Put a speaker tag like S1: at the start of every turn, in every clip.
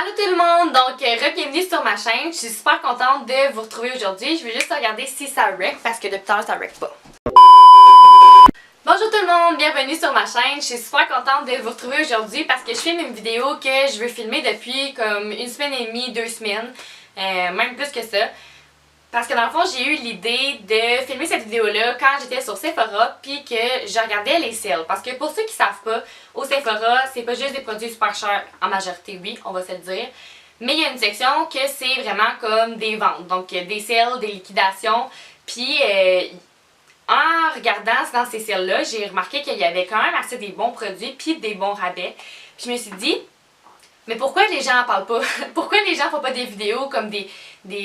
S1: Allô tout le monde, donc bienvenue sur ma chaîne. Je suis super contente de vous retrouver aujourd'hui. Je vais juste regarder si ça rec parce que depuis tout à l'heure ça rec pas. Bonjour tout le monde, bienvenue sur ma chaîne. Je suis super contente de vous retrouver aujourd'hui parce que je filme une vidéo que je veux filmer depuis comme une semaine et demie, 2 semaines, même plus que ça. Parce que dans le fond, j'ai eu l'idée de filmer cette vidéo-là quand j'étais sur Sephora puis que je regardais les sales. Parce que pour ceux qui savent pas, au Sephora, c'est pas juste des produits super chers, en majorité oui, on va se le dire. Mais il y a une section que c'est vraiment comme des ventes. Donc des sales, des liquidations. Puis en regardant dans ces sales-là, j'ai remarqué qu'il y avait quand même assez des bons produits puis des bons rabais. Puis je me suis dit, mais pourquoi les gens en parlent pas? Pourquoi les gens font pas des vidéos comme des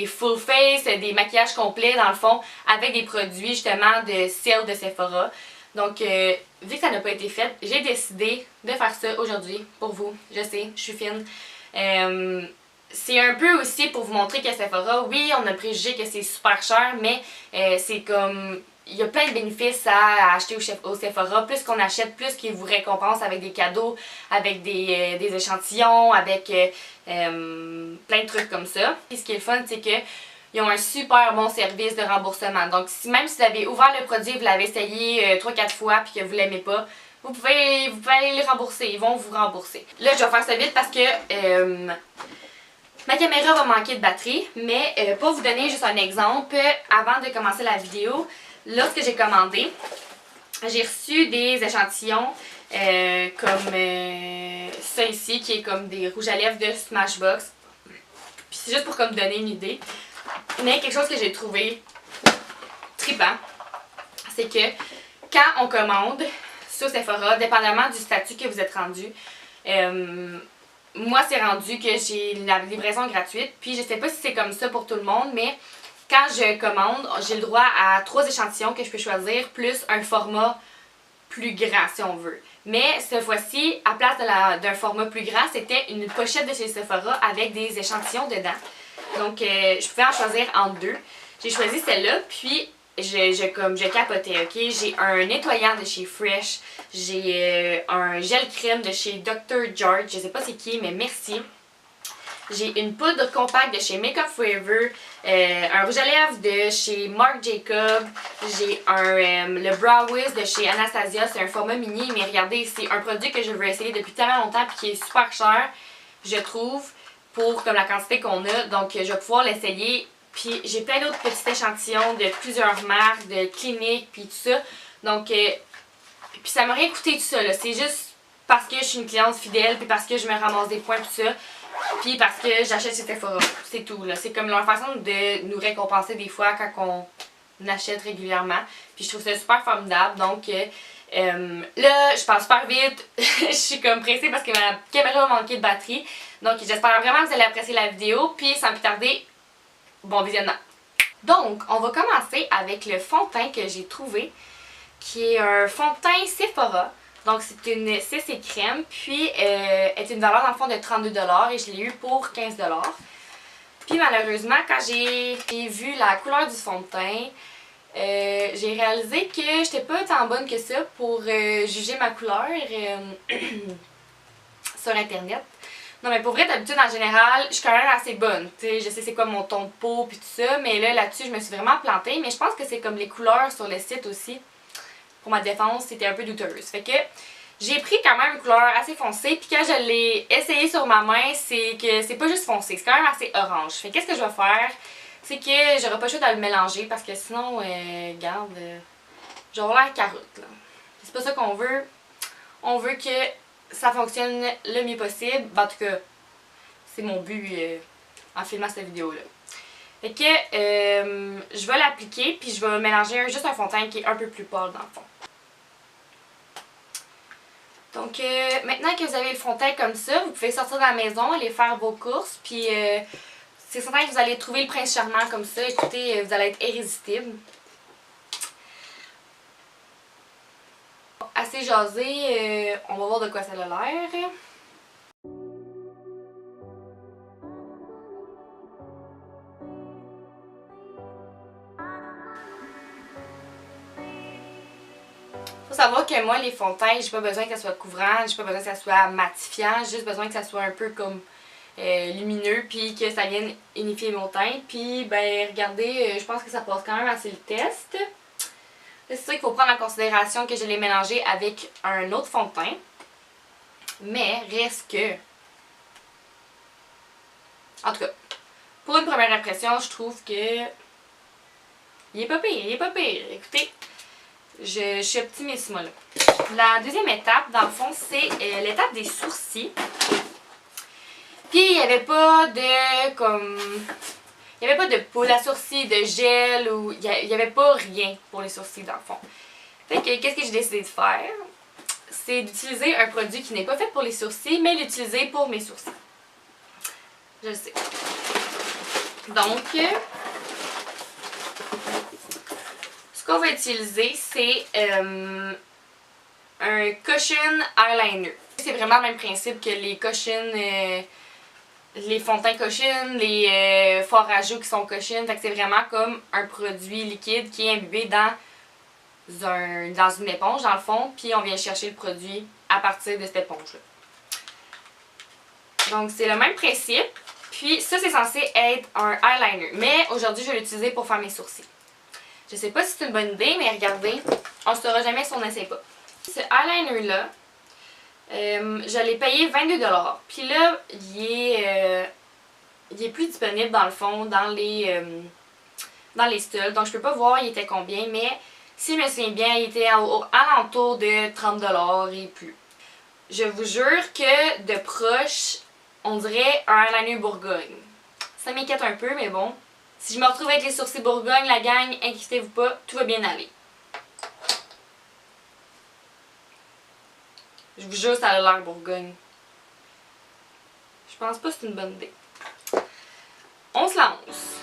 S1: full face, des maquillages complets dans le fond, avec des produits justement de sale de Sephora? Donc, vu que ça n'a pas été fait, j'ai décidé de faire ça aujourd'hui pour vous. Je sais, je suis fine. C'est un peu aussi pour vous montrer que Sephora, oui, on a le préjugé que c'est super cher, mais c'est comme... Il y a plein de bénéfices à acheter au Sephora. Plus qu'on achète, plus qu'ils vous récompensent avec des cadeaux, avec des échantillons, avec plein de trucs comme ça. Et ce qui est le fun, c'est qu'ils ont un super bon service de remboursement. Donc même si vous avez ouvert le produit, vous l'avez essayé 3-4 fois puis que vous l'aimez pas, vous pouvez aller les rembourser. Ils vont vous rembourser. Là, je vais faire ça vite parce que... ma caméra va manquer de batterie, mais pour vous donner juste un exemple, avant de commencer la vidéo, lorsque j'ai commandé, j'ai reçu des échantillons comme ça ici, qui est comme des rouges à lèvres de Smashbox. Puis c'est juste pour comme donner une idée. Mais quelque chose que j'ai trouvé trippant, c'est que quand on commande sur Sephora, dépendamment du statut que vous êtes rendu, moi, c'est rendu que j'ai la livraison gratuite. Puis, je sais pas si c'est comme ça pour tout le monde, mais quand je commande, j'ai le droit à 3 échantillons que je peux choisir, plus un format plus grand, si on veut. Mais cette fois-ci, à place d'un format plus grand, c'était une pochette de chez Sephora avec des échantillons dedans. Donc, je pouvais en choisir entre deux. J'ai choisi celle-là, puis je capotais, ok? J'ai un nettoyant de chez Fresh, j'ai un gel crème de chez Dr. George, je sais pas c'est qui, mais merci. J'ai une poudre compacte de chez Makeup Forever, un rouge à lèvres de chez Marc Jacob, j'ai le Brow Wiz de chez Anastasia, c'est un format mini, mais regardez, c'est un produit que je veux essayer depuis tellement longtemps et qui est super cher, je trouve, pour comme la quantité qu'on a, donc je vais pouvoir l'essayer. Puis j'ai plein d'autres petits échantillons de plusieurs marques, de cliniques, puis tout ça. Donc, puis ça m'a rien coûté tout ça, là. C'est juste parce que je suis une cliente fidèle, puis parce que je me ramasse des points, tout ça. Puis parce que j'achète chez Sephora. C'est tout, là. C'est comme leur façon de nous récompenser des fois quand on achète régulièrement. Puis je trouve ça super formidable. Donc, là, je passe super vite. Je suis comme pressée parce que ma caméra va manquer de batterie. Donc, j'espère vraiment que vous allez apprécier la vidéo. Puis, sans plus tarder, bon visionnement. Donc, on va commencer avec le fond de teint que j'ai trouvé, qui est un fond de teint Sephora. Donc, c'est une CC crème, puis est une valeur dans le fond de 32$ et je l'ai eu pour 15$. Puis malheureusement, quand j'ai vu la couleur du fond de teint, j'ai réalisé que j'étais pas tant bonne que ça pour juger ma couleur sur internet. Non mais pour vrai, d'habitude en général, je suis quand même assez bonne. T'sais, je sais c'est quoi mon ton de peau puis tout ça, mais là-dessus, je me suis vraiment plantée. Mais je pense que c'est comme les couleurs sur le site aussi. Pour ma défense, c'était un peu douteuse. Fait que j'ai pris quand même une couleur assez foncée. Puis quand je l'ai essayé sur ma main, c'est que c'est pas juste foncé, c'est quand même assez orange. Fait que qu'est-ce que je vais faire? C'est que j'aurai pas le choix de le mélanger parce que sinon, regarde, j'aurai l'air carotte là. C'est pas ça qu'on veut. On veut que ça fonctionne le mieux possible. En tout cas, c'est mon but en filmant cette vidéo-là. Fait que je vais l'appliquer puis je vais mélanger juste un fond de teint qui est un peu plus pâle dans le fond. Donc maintenant que vous avez le fond de teint comme ça, vous pouvez sortir de la maison, aller faire vos courses puis c'est certain que vous allez trouver le prince charmant comme ça. Écoutez, vous allez être irrésistible. Assez jasé, on va voir de quoi ça a l'air. Faut savoir que moi, les fonds de teint, j'ai pas besoin que ça soit couvrant, j'ai pas besoin que ça soit matifiant, j'ai juste besoin que ça soit un peu comme lumineux puis que ça vienne unifier mon teint. Puis ben regardez, je pense que ça passe quand même assez le test. C'est sûr qu'il faut prendre en considération que je l'ai mélangé avec un autre fond de teint. Mais reste que... En tout cas, pour une première impression, je trouve que... Il est pas pire, il est pas pire. Écoutez, je suis optimiste, moi, là. La deuxième étape, dans le fond, c'est l'étape des sourcils. Puis, il n'y avait pas de, comme... Il n'y avait pas de poudre à sourcils, de gel, ou... Il n'y avait pas rien pour les sourcils, dans le fond. Fait que, qu'est-ce que j'ai décidé de faire? C'est d'utiliser un produit qui n'est pas fait pour les sourcils, mais l'utiliser pour mes sourcils. Je le sais. Donc, ce qu'on va utiliser, c'est un cushion eyeliner. C'est vraiment le même principe que les cushions, les fonds de teint cushion, les forts à joues qui sont cushion. Fait que c'est vraiment comme un produit liquide qui est imbibé dans une éponge, dans le fond, puis on vient chercher le produit à partir de cette éponge-là. Donc, c'est le même principe. Puis, ça, c'est censé être un eyeliner. Mais aujourd'hui, je vais l'utiliser pour faire mes sourcils. Je sais pas si c'est une bonne idée, mais regardez, on ne saura jamais si on n'essaie pas. Ce eyeliner-là, je l'ai payé 22$. Puis là, il est plus disponible dans le fond, dans les stores. Donc, je peux pas voir il était combien, mais si je me souviens bien, il était alentour de 30$ et plus. Je vous jure que de proche, on dirait un eyeliner Bourgogne. Ça m'inquiète un peu, mais bon. Si je me retrouve avec les sourcils Bourgogne, la gang, inquiétez-vous pas, tout va bien aller. Je vous jure, ça a l'air Bourgogne. Je pense pas que c'est une bonne idée. On se lance.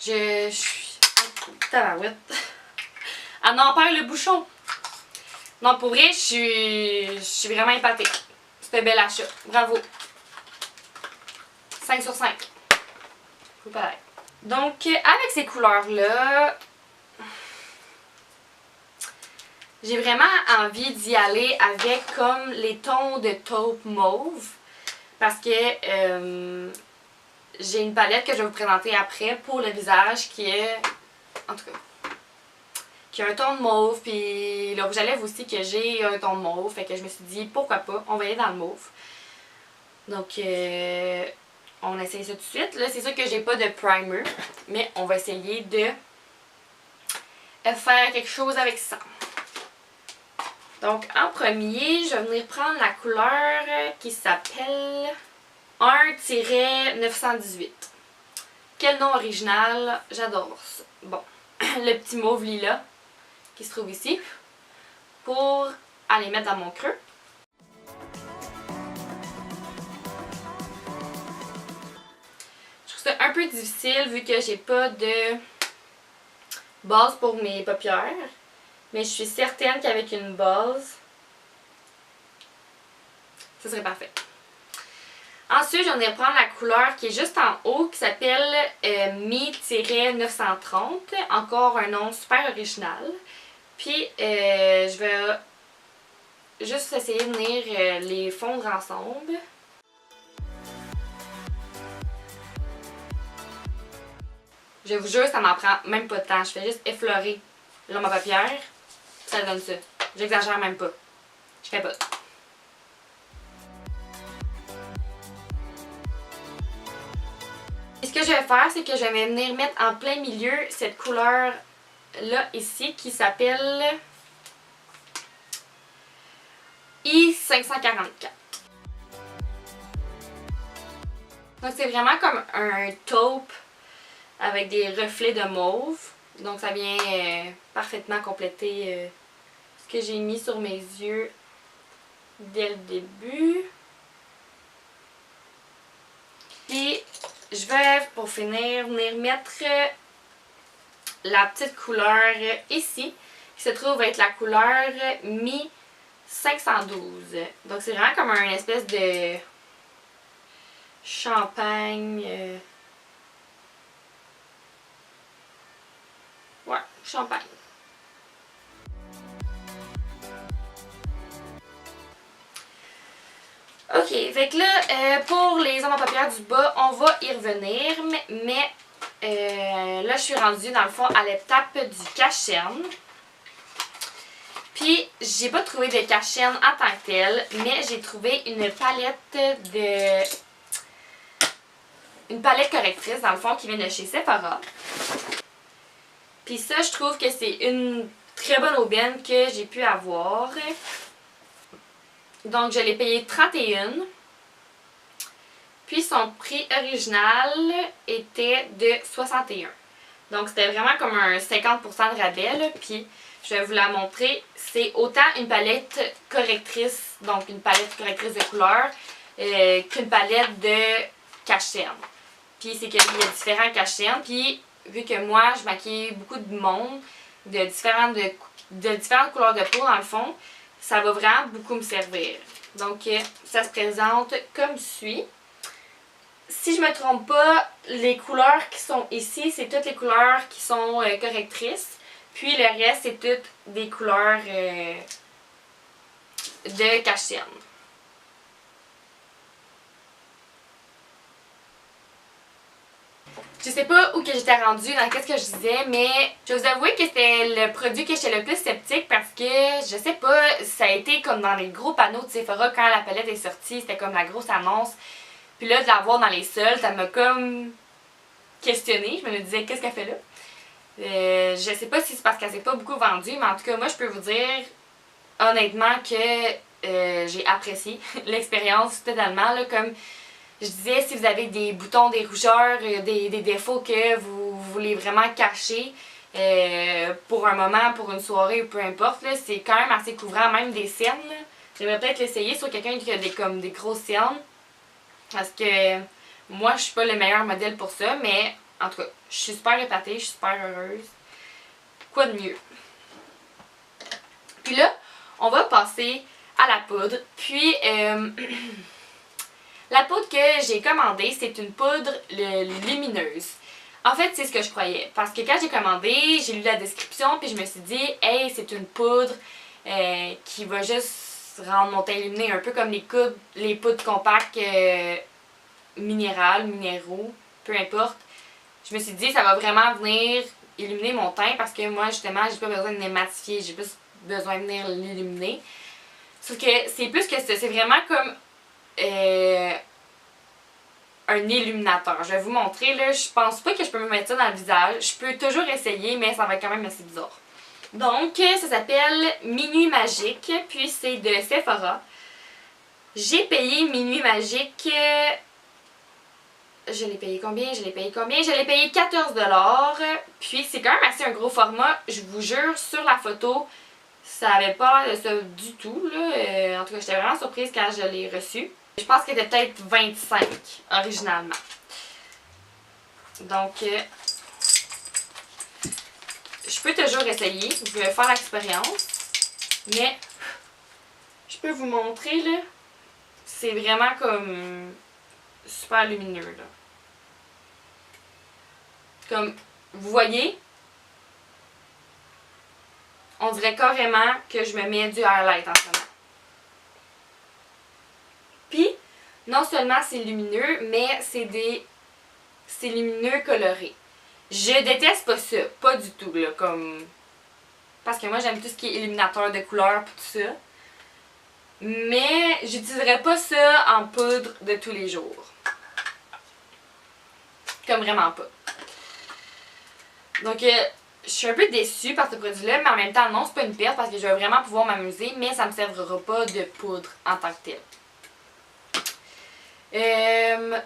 S1: Je suis... Tabarouette. Ah non, perd le bouchon. Non, pour vrai, je suis vraiment épatée. C'était un bel achat. Bravo. 5 sur 5. Faut pareil. Donc, avec ces couleurs-là, j'ai vraiment envie d'y aller avec comme les tons de taupe mauve. Parce que j'ai une palette que je vais vous présenter après pour le visage qui est, en tout cas, qui a un ton de mauve, puis le rouge à lèvres aussi que j'ai un ton de mauve, fait que je me suis dit pourquoi pas, on va aller dans le mauve. Donc on essaye ça tout de suite. Là c'est sûr que j'ai pas de primer, mais on va essayer de faire quelque chose avec ça. Donc en premier, je vais venir prendre la couleur qui s'appelle 1-918. Quel nom original, j'adore ça. Bon, le petit mauve lilas qui se trouve ici pour aller mettre dans mon creux. Je trouve ça un peu difficile vu que j'ai pas de base pour mes paupières, mais je suis certaine qu'avec une base, ça serait parfait. Ensuite, je vais prendre la couleur qui est juste en haut qui s'appelle Mi-930. Encore un nom super original. Puis, je vais juste essayer de venir les fondre ensemble. Je vous jure, ça m'en prend même pas de temps. Je fais juste effleurer là ma paupière. Ça donne ça. J'exagère même pas. Je fais pas. Ce que je vais faire, c'est que je vais venir mettre en plein milieu cette couleur-là ici qui s'appelle I544. Donc c'est vraiment comme un taupe avec des reflets de mauve. Donc ça vient parfaitement compléter ce que j'ai mis sur mes yeux dès le début. Puis je vais, pour finir, venir mettre la petite couleur ici, qui se trouve être la couleur Mi 512. Donc c'est vraiment comme un espèce de champagne. Ouais, champagne. Ok, fait que là, pour les ombres à paupières du bas, on va y revenir, mais là, je suis rendue dans le fond à l'étape du cache-cerne. Puis, j'ai pas trouvé de cache-cerne en tant que tel, mais j'ai trouvé une palette correctrice, dans le fond, qui vient de chez Sephora. Puis ça, je trouve que c'est une très bonne aubaine que j'ai pu avoir. Donc, je l'ai payé 31. Puis, son prix original était de 61. Donc, c'était vraiment comme un 50% de rabais, là. Puis, je vais vous la montrer. C'est autant une palette correctrice, donc une palette correctrice de couleurs, qu'une palette de cache-cerne. Puis, c'est qu'il y a différents cache-cernes. Puis, vu que moi, je maquille beaucoup de monde, de différentes couleurs de peau, dans le fond, ça va vraiment beaucoup me servir. Donc, ça se présente comme suit. Si je me trompe pas, les couleurs qui sont ici, c'est toutes les couleurs qui sont correctrices. Puis le reste, c'est toutes des couleurs de cache-cerne. Je sais pas où que j'étais rendue, dans qu'est-ce que je disais, mais je vais vous avouer que c'était le produit que j'étais le plus sceptique parce que, je sais pas, ça a été comme dans les gros panneaux de Sephora quand la palette est sortie, c'était comme la grosse annonce. Puis là, de la voir dans les soldes, ça m'a comme questionnée. Je me disais, qu'est-ce qu'elle fait là? Je sais pas si c'est parce qu'elle s'est pas beaucoup vendue, mais en tout cas, moi, je peux vous dire honnêtement que j'ai apprécié l'expérience totalement, là, comme je disais, si vous avez des boutons, des rougeurs, des défauts que vous voulez vraiment cacher pour un moment, pour une soirée ou peu importe, c'est quand même assez couvrant, même des cernes. J'aimerais peut-être l'essayer sur quelqu'un qui a des grosses cernes. Parce que moi, je suis pas le meilleur modèle pour ça, mais en tout cas, je suis super épatée, je suis super heureuse. Quoi de mieux? Puis là, on va passer à la poudre. Puis, la poudre que j'ai commandée, c'est une poudre lumineuse. En fait, c'est ce que je croyais. Parce que quand j'ai commandé, j'ai lu la description, puis je me suis dit, hey, c'est une poudre qui va juste rendre mon teint illuminé, un peu comme les poudres compactes minéraux, peu importe. Je me suis dit, ça va vraiment venir illuminer mon teint parce que moi, justement, j'ai pas besoin de les matifier, j'ai plus besoin de venir l'illuminer. Sauf que c'est plus que ça, c'est vraiment comme un illuminateur. Je vais vous montrer, là, je pense pas que je peux me mettre ça dans le visage. Je peux toujours essayer, mais ça va être quand même assez bizarre. Donc, ça s'appelle Minuit Magique, puis c'est de Sephora. J'ai payé Minuit Magique... je l'ai payé combien? Je l'ai payé 14$. Puis c'est quand même assez un gros format. Je vous jure, sur la photo, ça avait pas l'air de ça du tout, là. En tout cas, j'étais vraiment surprise quand je l'ai reçu. Je pense qu'elle était peut-être 25 originalement. Donc, je peux toujours essayer. Vous pouvez faire l'expérience. Mais, je peux vous montrer, là. C'est vraiment comme super lumineux, là. Comme, vous voyez, on dirait carrément que je me mets du highlight en ce moment. Puis, non seulement c'est lumineux, mais c'est lumineux coloré. Je déteste pas ça, pas du tout, là, comme... Parce que moi, j'aime tout ce qui est illuminateur de couleurs pis tout ça. Mais, j'utiliserais pas ça en poudre de tous les jours. Comme vraiment pas. Donc, je suis un peu déçue par ce produit-là, mais en même temps, non, c'est pas une perte parce que je vais vraiment pouvoir m'amuser, mais ça me servira pas de poudre en tant que tel.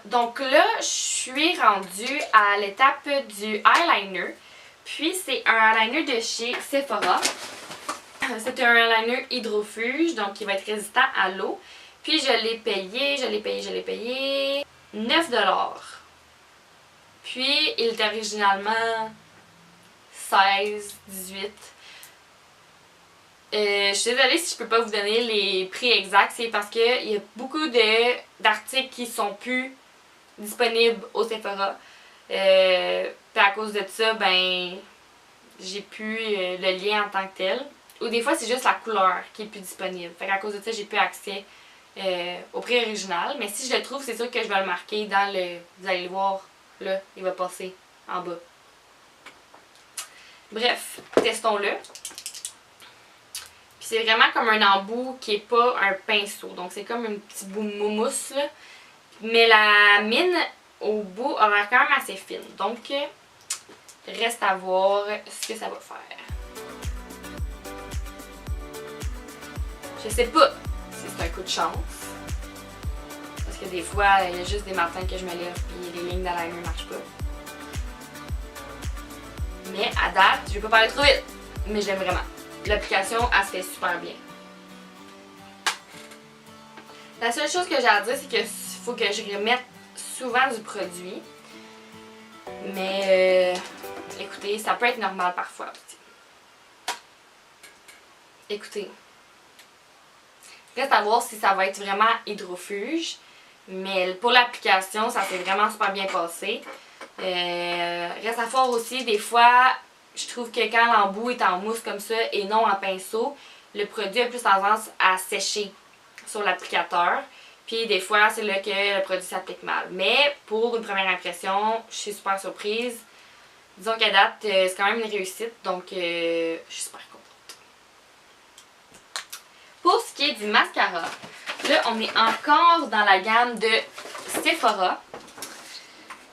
S1: Donc là, je suis rendue à l'étape du eyeliner. Puis, c'est un eyeliner de chez Sephora. C'est un eyeliner hydrofuge, donc il va être résistant à l'eau. Puis, je l'ai payé 9$. Puis, il est originalement 16, 18. Je suis désolée si je peux pas vous donner les prix exacts, c'est parce qu'il y a beaucoup d'articles qui sont plus disponibles au Sephora. Puis à cause de ça, ben j'ai plus le lien en tant que tel. Ou des fois c'est juste la couleur qui est plus disponible. Fait qu'à cause de ça, j'ai plus accès au prix original. Mais si je le trouve, c'est sûr que je vais le marquer dans le. Vous allez le voir, là, il va passer en bas. Bref, testons-le. Puis c'est vraiment comme un embout qui est pas un pinceau. Donc c'est comme un petit bout mousse là. Mais la mine au bout a l'air quand même assez fine. Donc reste à voir ce que ça va faire. Je sais pas si c'est un coup de chance. Parce que des fois, il y a juste des matins que je me lève et les lignes d'eyeliner ne marchent pas. Mais à date, je vais pas parler trop vite. Mais je l'aime vraiment. L'application, elle se fait super bien. La seule chose que j'ai à dire, c'est qu'il faut que je remette souvent du produit. Mais écoutez, ça peut être normal parfois. Écoutez. Reste à voir si ça va être vraiment hydrofuge. Mais pour l'application, ça s'est vraiment super bien passé. Reste à voir aussi, des fois, je trouve que quand l'embout est en mousse comme ça et non en pinceau, le produit a plus tendance à sécher sur l'applicateur. Puis des fois, c'est là que le produit s'applique mal. Mais pour une première impression, je suis super surprise. Disons qu'à date, c'est quand même une réussite. Donc, je suis super contente. Pour ce qui est du mascara, là, on est encore dans la gamme de Sephora.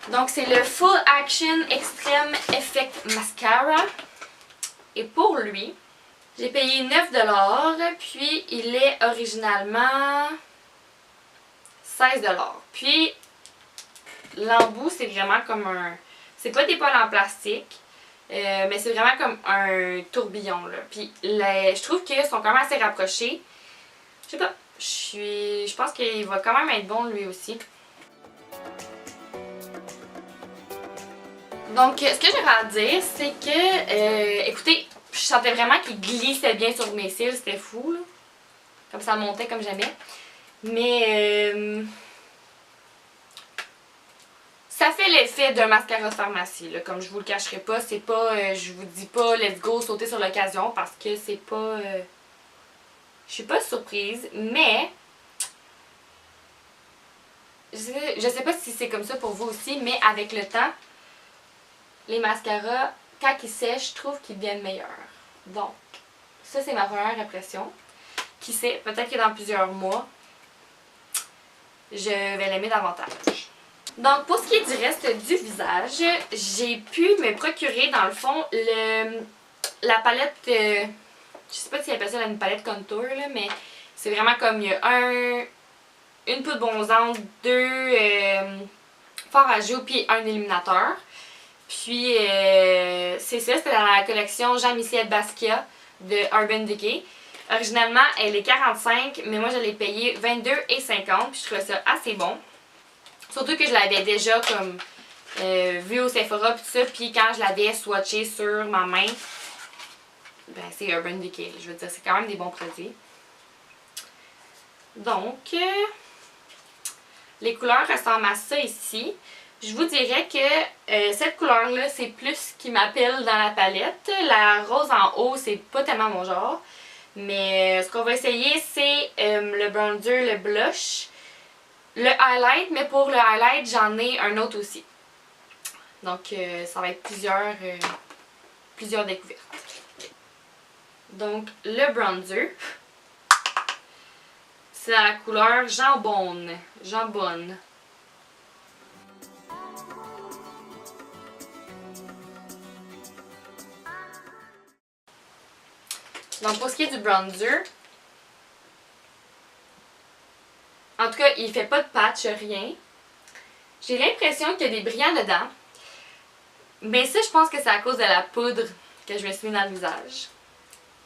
S1: Donc, c'est le Full Action Extreme Effect Mascara. Et pour lui, j'ai payé 9$, puis il est originalement 16$. Puis, l'embout, c'est vraiment comme un... C'est pas des poils en plastique, mais c'est vraiment comme un tourbillon, là. Puis, je trouve qu'ils sont quand même assez rapprochés. Je sais pas, je pense qu'il va quand même être bon lui aussi. Donc, ce que j'aurais à dire, c'est que, écoutez, je sentais vraiment qu'il glissait bien sur mes cils, c'était fou, là. Comme ça montait comme jamais. Mais, ça fait l'effet d'un mascara de pharmacie, là. Comme je vous le cacherai pas, c'est pas, je vous dis pas let's go sauter sur l'occasion parce que c'est pas, je suis pas surprise, mais je sais pas si c'est comme ça pour vous aussi, mais avec le temps, les mascaras, quand ils sèchent, je trouve qu'ils deviennent meilleurs. Donc, ça c'est ma première impression. Qui sait, peut-être que dans plusieurs mois, je vais l'aimer davantage. Donc, pour ce qui est du reste du visage, j'ai pu me procurer, dans le fond, la palette, je sais pas si elle appelle ça une palette contour, là, mais c'est vraiment comme il y a une poudre bronzante, deux fards à joues, puis un illuminateur. Puis, c'est ça, c'était dans la collection Jean-Michel Basquiat de Urban Decay. Originalement, elle est 45, mais moi je l'ai payée 22,50$, puis je trouvais ça assez bon. Surtout que je l'avais déjà comme vu au Sephora, puis tout ça, puis quand je l'avais swatché sur ma main, ben c'est Urban Decay, je veux dire, c'est quand même des bons produits. Donc, les couleurs ressemblent à ça ici. Je vous dirais que cette couleur-là, c'est plus ce qui m'appelle dans la palette. La rose en haut, c'est pas tellement mon genre. Mais ce qu'on va essayer, c'est le bronzer, le blush, le highlight. Mais pour le highlight, j'en ai un autre aussi. Donc, ça va être plusieurs découvertes. Donc, le bronzer, c'est la couleur jambonne. Jambonne. Donc, pour ce qui est du bronzer, en tout cas, il fait pas de patch, rien. J'ai l'impression qu'il y a des brillants dedans. Mais ça, je pense que c'est à cause de la poudre que je me suis mis dans le visage.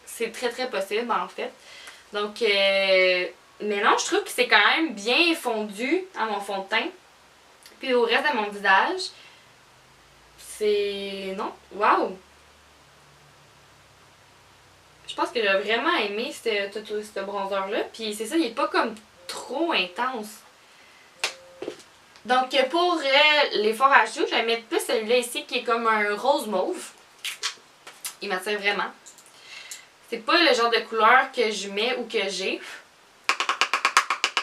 S1: C'est très très possible, en fait. Donc, mais non, je trouve que c'est quand même bien fondu à mon fond de teint. Puis au reste de mon visage, c'est... non, waouh! Je pense que j'ai vraiment aimé ce bronzer-là. Puis c'est ça, il est pas comme trop intense. Donc pour les forts à joues, je vais mettre plus celui-là ici qui est comme un rose mauve. Il m'attire vraiment. C'est pas le genre de couleur que je mets ou que j'ai.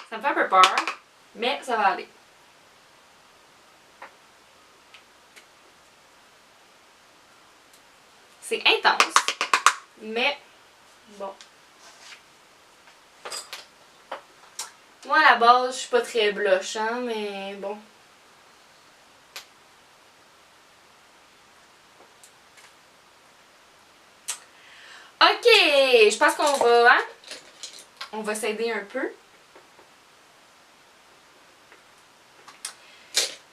S1: Ça me fait un peu peur, mais ça va aller. C'est intense, mais bon. Moi, à la base, je suis pas très blush, hein, mais bon. Ok, je pense qu'on va, hein? On va s'aider un peu.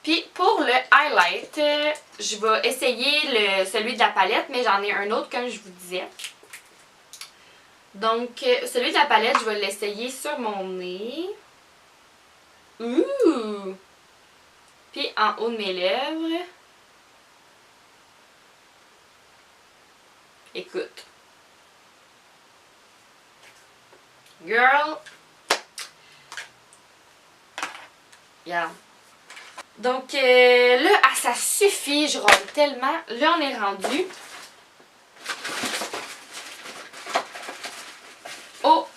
S1: Puis pour le highlight, je vais essayer celui de la palette, mais j'en ai un autre comme je vous disais. Donc celui de la palette, je vais l'essayer sur mon nez. Ouh! Puis en haut de mes lèvres. Écoute. Girl! Regarde. Donc là, ça suffit, je roule tellement. Là, on est rendu au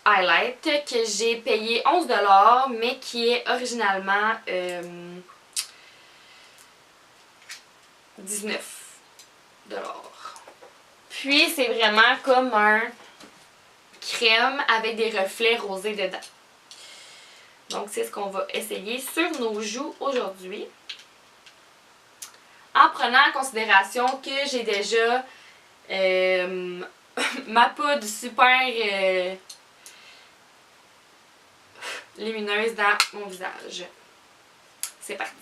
S1: highlight que j'ai payé 11$, mais qui est originalement 19$. Puis c'est vraiment comme un crème avec des reflets rosés dedans. Donc c'est ce qu'on va essayer sur nos joues aujourd'hui. En prenant en considération que j'ai déjà ma poudre super lumineuse dans mon visage. C'est parti.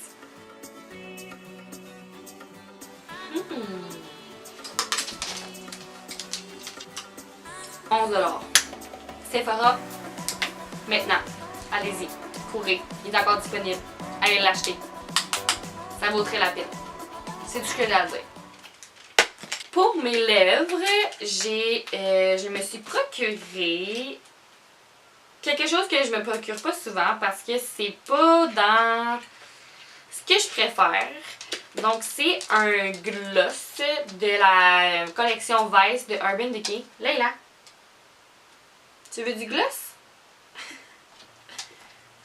S1: 11$. Sephora, maintenant. Allez-y, courez. Il est encore disponible. Allez l'acheter. Ça vaudrait la peine. C'est tout ce que j'ai à dire. Pour mes lèvres, je me suis procuré quelque chose que je me procure pas souvent parce que c'est pas dans ce que je préfère. Donc c'est un gloss de la collection Vice de Urban Decay. Leila, tu veux du gloss?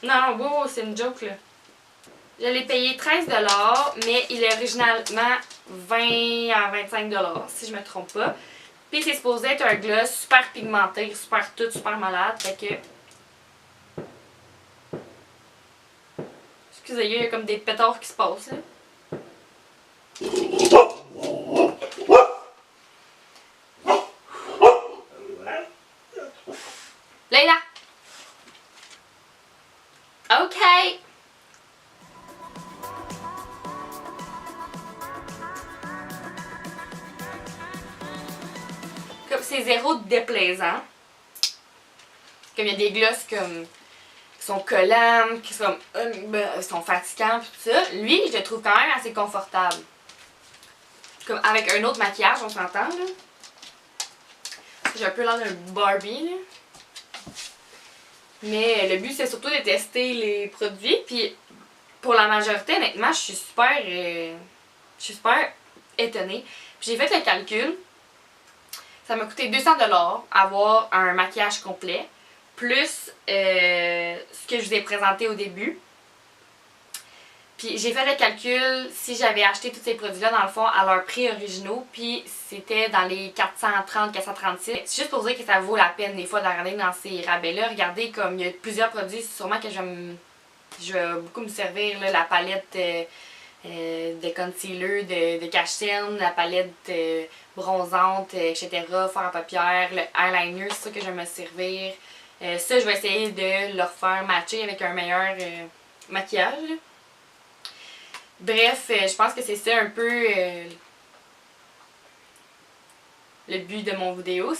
S1: Non, wow, c'est une joke là. Je l'ai payé 13$, mais il est originalement 20 à 25$, si je me trompe pas. Puis c'est supposé être un gloss super pigmenté, super tout, super malade. Fait que. Excusez, il y a comme des pétards qui se passent là. Leila! OK! Comme c'est zéro déplaisant. Comme il y a des glosses comme qui sont collants, qui sont, sont fatigants tout ça. Lui, je le trouve quand même assez confortable. Comme avec un autre maquillage, on s'entend là. J'ai un peu l'air d'un Barbie là. Mais le but c'est surtout de tester les produits. Puis pour la majorité, honnêtement, je suis super étonnée. J'ai fait le calcul. Ça m'a coûté 200$ avoir un maquillage complet. Plus ce que je vous ai présenté au début. Puis j'ai fait le calcul si j'avais acheté tous ces produits-là dans le fond à leur prix originaux. Puis c'était dans les 430-436. C'est juste pour dire que ça vaut la peine des fois de regarder dans ces rabais-là. Regardez comme il y a plusieurs produits sûrement que je vais beaucoup me servir. Là, la palette de concealer, de cache-cerne, la palette bronzante, etc. Fard à paupières, le eyeliner, c'est ça que je vais me servir. Ça, je vais essayer de leur faire matcher avec un meilleur maquillage. Là. Bref, je pense que c'est ça un peu le but de mon vidéo.